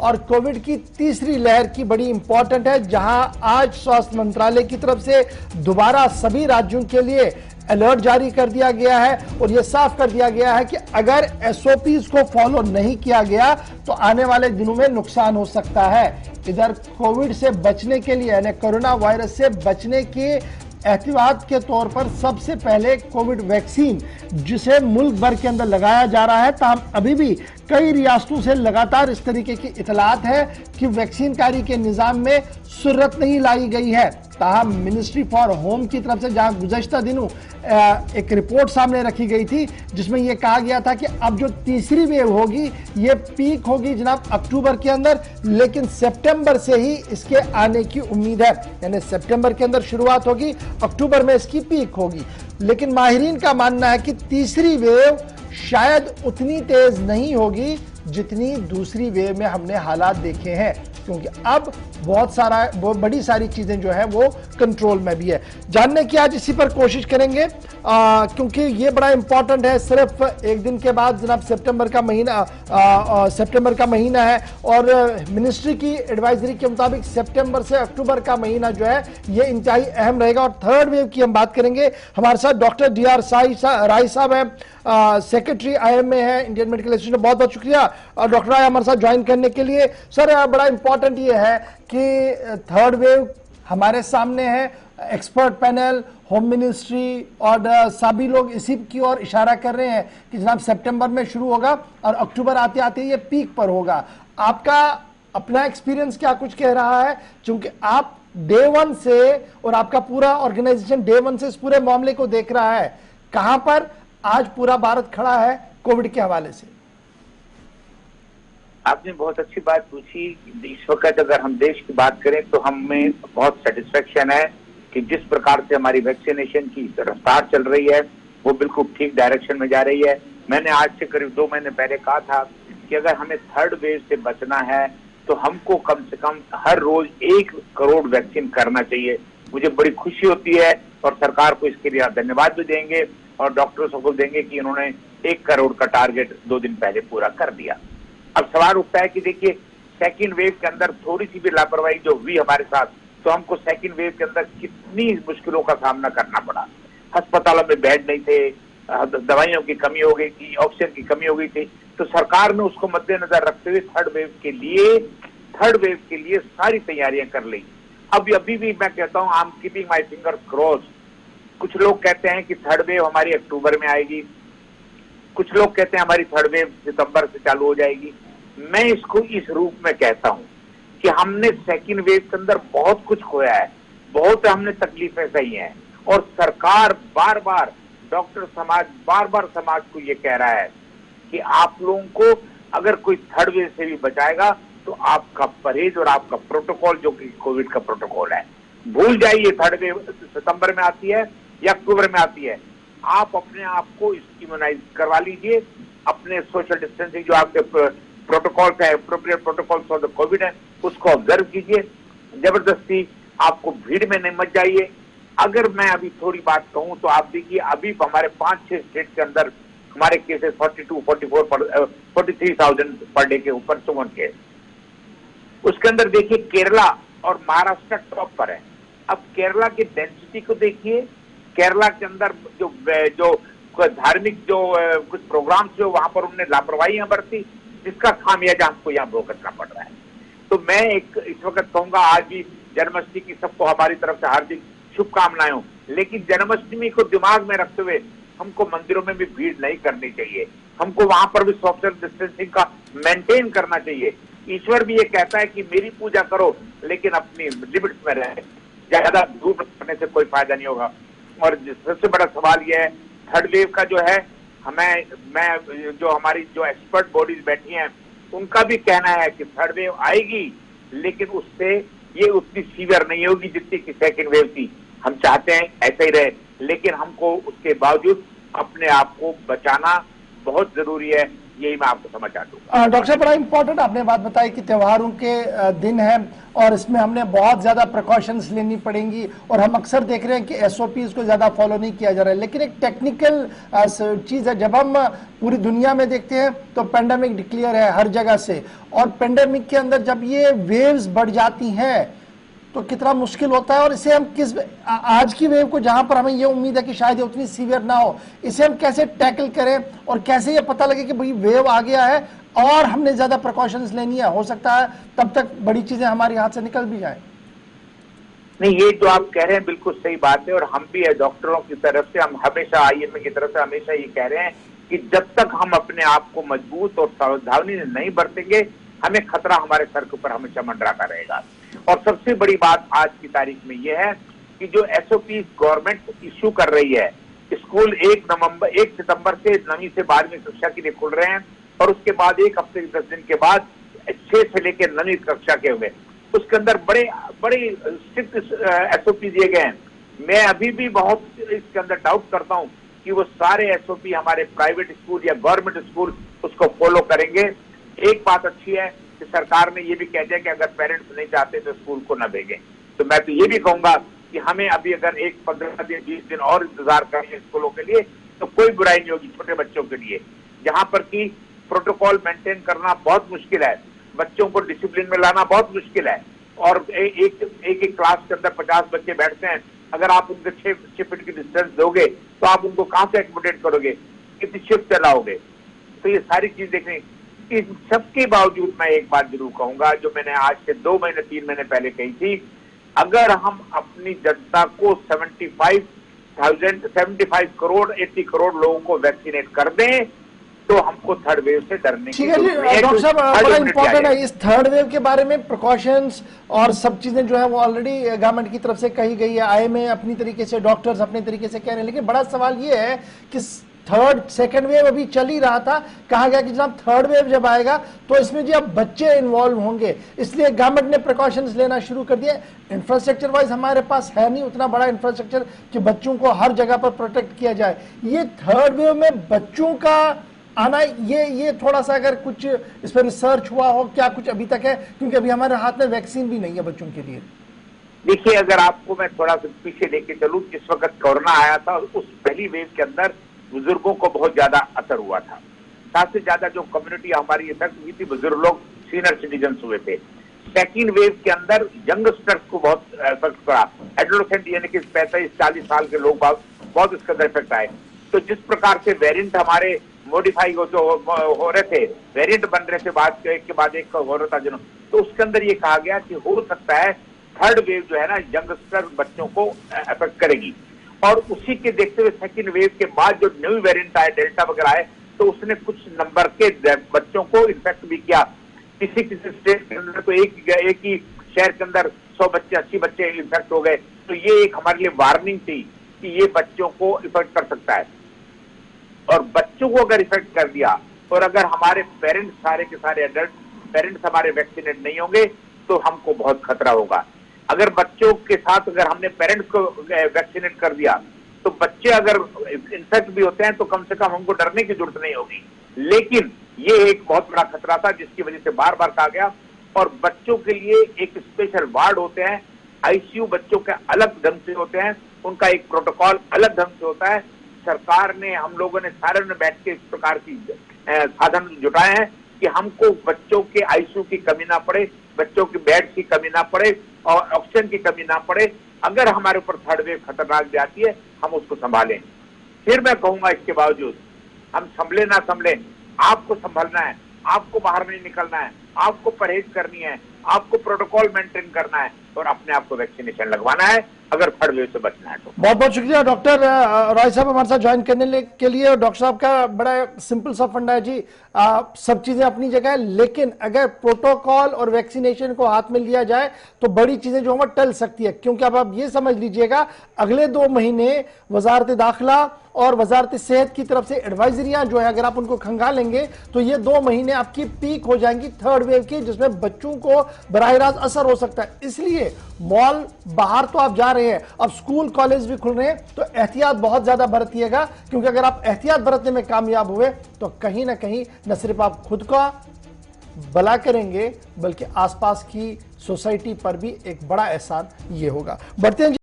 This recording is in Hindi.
और कोविड की तीसरी लहर की बड़ी इंपॉर्टेंट है, जहां आज स्वास्थ्य मंत्रालय की तरफ से दोबारा सभी राज्यों के लिए अलर्ट जारी कर दिया गया है और यह साफ कर दिया गया है कि अगर एसओपीज को फॉलो नहीं किया गया तो आने वाले दिनों में नुकसान हो सकता है। इधर कोविड से बचने के लिए यानी कोरोना वायरस से बचने के एहतियात के तौर पर सबसे पहले कोविड वैक्सीन, जिसे मुल्क भर के अंदर लगाया जा रहा है, ताहम अभी भी कई रियासतों से लगातार इस तरीके की इतलात है कि वैक्सीन कारी के निजाम में सुर्रत नहीं लाई गई है। ताहम मिनिस्ट्री फॉर होम की तरफ से जहां गुज़श्ता दिनों एक रिपोर्ट सामने रखी गई थी जिसमें यह कहा गया था कि अब जो तीसरी वेव होगी ये पीक होगी जनाब अक्टूबर के अंदर, लेकिन सितंबर से ही इसके आने की उम्मीद है। यानी सितंबर के अंदर शुरुआत होगी, अक्टूबर में इसकी पीक होगी। लेकिन माहिरीन का मानना है कि तीसरी वेव शायद उतनी तेज नहीं होगी जितनी दूसरी वेव में हमने हालात देखे हैं, क्योंकि अब बहुत बड़ी सारी चीजें जो है वो कंट्रोल में भी है। जानने की आज इसी पर कोशिश करेंगे क्योंकि ये बड़ा इंपॉर्टेंट है। सिर्फ एक दिन के बाद जनाब सितंबर का महीना है और मिनिस्ट्री की एडवाइजरी के मुताबिक सितंबर से अक्टूबर का महीना जो है ये इंतहाई अहम रहेगा और थर्ड वेव की हम बात करेंगे। हमारे साथ डॉक्टर DR राय साहब हैं, सेक्रेटरी IMA है इंडियन मेडिकल एसोसिएशन। बहुत बहुत शुक्रिया डॉक्टर राय हमारे साथ ज्वाइन करने के लिए। सर, बड़ा इंपॉर्टेंट ये है कि थर्ड वेव हमारे सामने है, एक्सपर्ट पैनल, होम मिनिस्ट्री और सभी लोग इसी की ओर इशारा कर रहे हैं कि जनाब सितंबर में शुरू होगा और अक्टूबर आते आते ये पीक पर होगा। आपका अपना एक्सपीरियंस क्या कुछ कह रहा है, क्योंकि आप डे वन से और आपका पूरा ऑर्गेनाइजेशन डे वन से इस पूरे मामले को देख रहा है, कहां पर आज पूरा भारत खड़ा है कोविड के हवाले से? आपने बहुत अच्छी बात पूछी। इस वक्त अगर हम देश की बात करें तो हमें बहुत सेटिस्फेक्शन है कि जिस प्रकार से हमारी वैक्सीनेशन की रफ्तार चल रही है वो बिल्कुल ठीक डायरेक्शन में जा रही है। मैंने आज से करीब 2 महीने पहले कहा था कि अगर हमें थर्ड वेव से बचना है तो हमको कम से कम हर रोज 1 करोड़ वैक्सीन करना चाहिए। मुझे बड़ी खुशी होती है और सरकार को इसके लिए धन्यवाद भी देंगे और डॉक्टरों को देंगे कि इन्होंने 1 करोड़ का टारगेट 2 दिन पहले पूरा कर दिया। अब सवाल उठता है कि देखिए सेकंड वेव के अंदर थोड़ी सी भी लापरवाही जो हुई हमारे साथ, तो हमको सेकंड वेव के अंदर कितनी मुश्किलों का सामना करना पड़ा। अस्पतालों में बेड नहीं थे, दवाइयों की कमी हो गई थी, ऑक्सीजन की कमी हो गई थी। तो सरकार ने उसको मद्देनजर रखते हुए थर्ड वेव के लिए सारी तैयारियां कर ली। अभी भी मैं कहता हूँ, I am keeping my finger cross. कुछ लोग कहते हैं कि थर्ड वेव हमारी अक्टूबर में आएगी, कुछ लोग कहते हैं हमारी थर्ड वेव सितंबर से चालू हो जाएगी। मैं इसको इस रूप में कहता हूं कि हमने सेकंड वेव के अंदर बहुत कुछ खोया है, बहुत हमने तकलीफें सही हैं और सरकार बार बार, डॉक्टर समाज बार बार समाज को ये कह रहा है कि आप लोगों को अगर कोई थर्ड वेव से भी बचाएगा तो आपका परहेज और आपका प्रोटोकॉल जो कि कोविड का प्रोटोकॉल है, भूल जाइए थर्ड वेव सितंबर में आती है या अक्टूबर में आती है। आप अपने आप को इम्यूनाइज करवा लीजिए, अपने सोशल डिस्टेंसिंग जो आपके प्रोटोकॉल है, appropriate protocol for the Covid है, उसको ऑब्जर्व कीजिए। जबरदस्ती आपको भीड़ में नहीं मत जाइए। अगर मैं अभी थोड़ी बात कहूं तो आप देखिए अभी हमारे 5-6 स्टेट के अंदर हमारे केसेस 43,000 पर डे के ऊपर 54 केस। उसके अंदर देखिए केरला और महाराष्ट्र टॉप पर है। अब केरला की डेंसिटी को देखिए, केरला के अंदर जो धार्मिक जो कुछ प्रोग्राम्स जो वहां पर उन्होंने लापरवाहियां बरती, जिसका खामियाजा हमको यहाँ भुगतना पड़ रहा है। तो मैं इस वक्त कहूंगा आज भी जन्माष्टमी की सबको हमारी तरफ से हार्दिक शुभकामनाएं हो, लेकिन जन्माष्टमी को दिमाग में रखते हुए हमको मंदिरों में भी भीड़ नहीं करनी चाहिए, हमको वहां पर भी सोशल डिस्टेंसिंग का मेंटेन करना चाहिए। ईश्वर भी ये कहता है कि मेरी पूजा करो लेकिन अपनी लिमिट्स में रहे, ज्यादा दूर करने से कोई फायदा नहीं होगा। और सबसे बड़ा सवाल यह है थर्ड वेव का जो है, मैं जो हमारी जो एक्सपर्ट बॉडीज बैठी हैं उनका भी कहना है कि थर्ड वेव आएगी लेकिन उससे ये उतनी सीवियर नहीं होगी जितनी कि सेकंड वेव थी। हम चाहते हैं ऐसे ही रहे, लेकिन हमको उसके बावजूद अपने आप को बचाना बहुत जरूरी है। यही मैं आपको समाचार दूंगा। डॉक्टर साहब, बड़ा इंपॉर्टेंट आपने बात बताई कि त्योहारों के दिन है और इसमें हमने बहुत ज्यादा प्रिकॉशंस लेनी पड़ेंगी और हम अक्सर देख रहे हैं कि एसओपीज को ज्यादा फॉलो नहीं किया जा रहा है। लेकिन एक टेक्निकल चीज है, जब हम पूरी दुनिया में देखते हैं तो पेंडेमिक डिक्लेयर है हर जगह से, और पेंडेमिक के अंदर जब ये वेव्स बढ़ जाती हैं तो कितना मुश्किल होता है। और इसे हम आज की वेव को, जहां पर हमें ये उम्मीद है कि शायद ये उतनी सीवियर ना हो, इसे हम कैसे टैकल करें और कैसे ये पता लगे कि भाई वेव आ गया है और हमने ज्यादा प्रिकॉशंस लेनी है, हो सकता है तब तक बड़ी चीजें हमारे हाथ से निकल भी जाए। नहीं, ये जो आप कह रहे हैं बिल्कुल सही बात है, और हम भी डॉक्टरों की तरफ से, हम हमेशा आईएमए की तरफ से हमेशा ये कह रहे हैं कि जब तक हम अपने आप को मजबूत और सावधानी नहीं बरतेंगे, हमें खतरा हमारे सर के ऊपर हमेशा मंडराता रहेगा। और सबसे बड़ी बात आज की तारीख में यह है कि जो एसओपी गवर्नमेंट इश्यू कर रही है, स्कूल 1 सितंबर से 9वीं से 12वीं कक्षा के लिए खुल रहे हैं, और उसके बाद 1 हफ्ते 10 दिन के बाद 6 से लेकर 9वीं कक्षा के हुए, उसके अंदर बड़े स्ट्रिक्ट एसओपी दिए गए हैं। मैं अभी भी बहुत इसके अंदर डाउट करता हूं कि वो सारे एसओपी हमारे प्राइवेट स्कूल या गवर्नमेंट स्कूल उसको फॉलो करेंगे। एक बात अच्छी है कि सरकार ने ये भी कह दिया कि अगर पेरेंट्स नहीं चाहते तो स्कूल को न भेजें। तो मैं तो ये भी कहूंगा कि हमें अभी अगर 15 दिन 20 दिन और इंतजार करें स्कूलों के लिए तो कोई बुराई नहीं होगी छोटे बच्चों के लिए, जहां पर कि प्रोटोकॉल मेंटेन करना बहुत मुश्किल है, बच्चों को डिसिप्लिन में लाना बहुत मुश्किल है। और एक क्लास के अंदर 50 बच्चे बैठते हैं, अगर आप उनके 6 फीट की डिस्टेंस दोगे तो आप उनको कहां से एकोमोडेट करोगे, कितनी शिफ्ट चलाओगे? तो ये सारी चीज देखनी। इन सबके बावजूद मैं एक बात जरूर कहूंगा, जो मैंने आज से 2 महीने 3 महीने पहले कही थी, अगर हम अपनी जनता को 75 करोड़ 80 करोड़ लोगों को वैक्सीनेट कर दें तो हमको थर्ड वेव से डरने की जरूरत नहीं है। डॉक्टर साहब, बड़ा इंपॉर्टेंट है इस थर्ड वेव के बारे में, प्रिकॉशंस और सब चीजें जो है वो ऑलरेडी गवर्नमेंट की तरफ से कही गई है, आईएमए अपनी तरीके से, डॉक्टर्स अपने तरीके से कह रहे हैं। लेकिन बड़ा सवाल ये है कि सेकेंड वेव अभी चल ही रहा था, कहा गया कि जनाब थर्ड वेव जब आएगा तो इसमें जी अब बच्चे इन्वॉल्व होंगे, इसलिए गवर्नमेंट ने प्रिकॉशंस लेना शुरू कर दिया। इंफ्रास्ट्रक्चर वाइज हमारे पास है नहीं उतना बड़ा इंफ्रास्ट्रक्चर कि बच्चों को हर जगह पर प्रोटेक्ट किया जाए। ये थर्ड वेव में बच्चों का आना, ये थोड़ा सा अगर कुछ इस पर रिसर्च हुआ हो, क्या कुछ अभी तक है? क्योंकि अभी हमारे हाथ में वैक्सीन भी नहीं है बच्चों के लिए। देखिए, अगर आपको मैं थोड़ा सा पीछे लेके चलूं, जिस वक्त कोरोना आया था उस पहली वेव के अंदर बुजुर्गों को बहुत ज्यादा असर हुआ था। सबसे ज्यादा जो कम्युनिटी हमारी इफेक्ट हुई थी, बुजुर्ग लोग, सीनियर सिटीजन हुए थे। सेकेंड वेव के अंदर यंगस्टर्स को बहुत इफेक्ट पड़ा, एडोलेसेंट यानी कि 35-40 साल के लोग बहुत इसके अंदर इफेक्ट आए। तो जिस प्रकार से वेरिएंट हमारे मॉडिफाई हो रहे थे, वेरिएंट बन रहे थे, एक के बाद एक हो रहा था, तो उसके अंदर ये कहा गया कि हो सकता है थर्ड वेव जो है ना यंगस्टर बच्चों को अफेक्ट करेगी। और उसी के देखते हुए सेकेंड वेव के बाद जो न्यू वेरिएंट आए, डेल्टा वगैरह आए, तो उसने कुछ नंबर के बच्चों को इन्फेक्ट भी किया। किसी स्टेट के अंदर तो एक ही शहर के अंदर 100 बच्चे 80 बच्चे इन्फेक्ट हो गए। तो ये एक हमारे लिए वार्निंग थी कि ये बच्चों को इफेक्ट कर सकता है। और बच्चों को अगर इफेक्ट कर दिया और अगर हमारे पेरेंट्स, सारे के सारे एडल्ट पेरेंट्स हमारे वैक्सीनेट नहीं होंगे तो हमको बहुत खतरा होगा। अगर बच्चों के साथ अगर हमने पेरेंट्स को वैक्सीनेट कर दिया तो बच्चे अगर इन्फेक्ट भी होते हैं तो कम से कम हमको डरने की जरूरत नहीं होगी। लेकिन ये एक बहुत बड़ा खतरा था जिसकी वजह से बार बार कहा गया। और बच्चों के लिए एक स्पेशल वार्ड होते हैं, आईसीयू बच्चों के अलग ढंग से होते हैं, उनका एक प्रोटोकॉल अलग ढंग से होता है। सरकार ने, हम लोगों ने सारे ने बैठ के इस प्रकार की साधन जुटाए हैं कि हमको बच्चों के आईसीयू की कमी ना पड़े, बच्चों की बेड की कमी ना पड़े और ऑक्सीजन की कमी ना पड़े। अगर हमारे ऊपर थर्ड वेव खतरनाक भी आती है हम उसको संभालें। फिर मैं कहूंगा इसके बावजूद हम संभले ना संभले, आपको संभलना है, आपको बाहर नहीं निकलना है, आपको परहेज करनी है, आपको प्रोटोकॉल मेंटेन करना है और अपने आप को वैक्सीनेशन लगवाना है अगर थर्ड वेव से बचना है तो। बहुत बहुत शुक्रिया डॉक्टर रॉय साहब हमारे साथ ज्वाइन करने के लिए। और डॉक्टर साहब का बड़ा सिंपल सा फंडा है जी, सब चीजें अपनी जगह है, लेकिन अगर प्रोटोकॉल और वैक्सीनेशन को हाथ में लिया जाए तो बड़ी चीजें जो है टल सकती है। क्योंकि अब आप ये समझ लीजिएगा अगले 2 महीने वजारत दाखिला और वजारत सेहत की तरफ से एडवाइजरियां जो है अगर आप उनको खंगालेंगे तो ये 2 महीने आपकी पीक हो जाएंगी थर्ड वेव की, जिसमें बच्चों को बराह रास्त असर हो सकता है। इसलिए मॉल बाहर तो आप जा रहे हैं, अब स्कूल कॉलेज भी खुल रहे हैं, तो एहतियात बहुत ज्यादा बरतिएगा, क्योंकि अगर आप एहतियात बरतने में कामयाब हुए तो कहीं ना कहीं न सिर्फ आप खुद का भला करेंगे बल्कि आसपास की सोसाइटी पर भी एक बड़ा एहसान ये होगा। बढ़ते हैं।